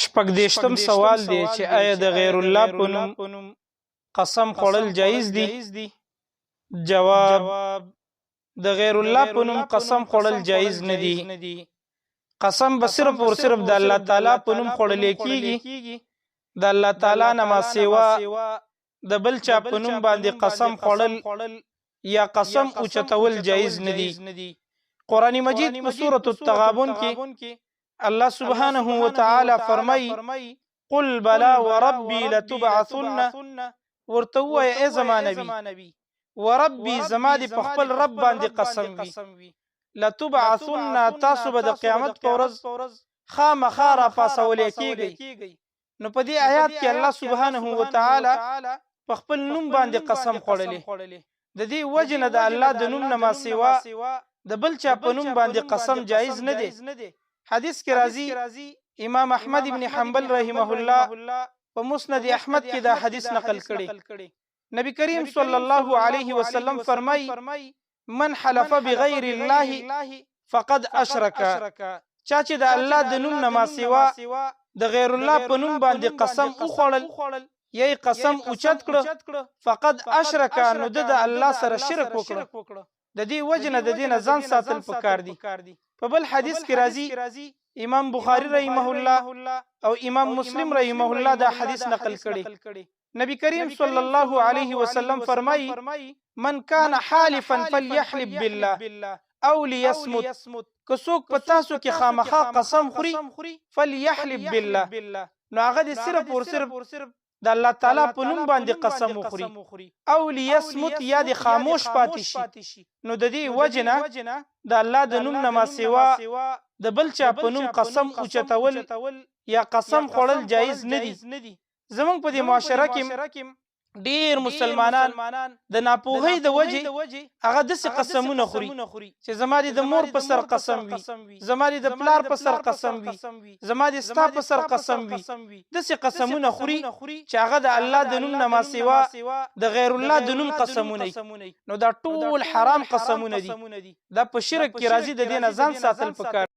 شپږدېرشتم سوال دی چې آیا د غیر الله په نوم قسم خوړل جایز دي؟ جواب: د غیر الله په نوم قسم خوړل جایز نه دي. قسم به صرف او صرف د الله تعالی په نوم خوړل کېږي. د الله تعالی نه ما سوا د بل چا په نوم باندې قسم خوړل یا قسم اوچتول جایز نه دي. قرآن مجید په سورة التغابن کې الله سبحانه وتعالى فرمای: قل بلا وربي لتبعثن، ورته وایه ای زما نبی وربي زما د په خپل رب باندې قسم وي، لتبعثن تاسو به د قیامت په ورځ خامخا راپاسولی کېږئ. نو په دې آیات کې الله سبحانه وتعالى په خپل نوم باندې قسم خوړلی. د دې وجه نه د الله د نوم نه ما سوا د بل چا په نوم باندې قسم جایز نه دی. حدیث کې راځي، امام احمد ابن حنبل رحمه الله په مسند احمد کې دا حدیث نقل کړي. نبی کریم صلی الله علیه وسلم فرمای: من حلف بغیر الله فقد اشرک، چا چې د الله د نوم نه ما سوا د غیر الله په نوم باندې قسم وخوړل یا قسم اوچت کړ، فقد اشرک، نو د الله سره شرک وکړ. د دې وجه نه د دې نه ځان ساتل پکار دي. په بل حدیث کې راځي، امام بخاری رحمه الله او امام مسلم رحمه الله دا حدیث نقل کړي. نبی کریم صلی الله علیه وسلم فرمایي: من کان حالفا فلیحلف بالله او لیصمت، که څوک په تاسو کې خامخا قسم خوري فلیحلف بالله، نو هغه دې صرف او صرف د الله تعالی په نوم باندې قسم وخوري، او لیصمت یا د خاموش پاتې شي. نو د دې وجه نه د الله د نوم نه ما سوا د بل چا په نوم قسم اوچتول یا قسم خوړل جایز نه دي. زمونږ په دې معاشره کې ډیر مسلمانان د ناپوهۍ د وجې هغه داسې قسمونه خوري چې زما د مور په سر قسم وي، زما د پلار په سر قسم وي، زما د ستا په سر قسم وي. داسې قسمونه خوري چې هغه د الله د نوم نه ما سوا د غیر الله د نوم قسمونه وي. نو دا ټول حرام قسمونه دي. دا په شرک کې راځي. د دې نه ځان ساتل پکار.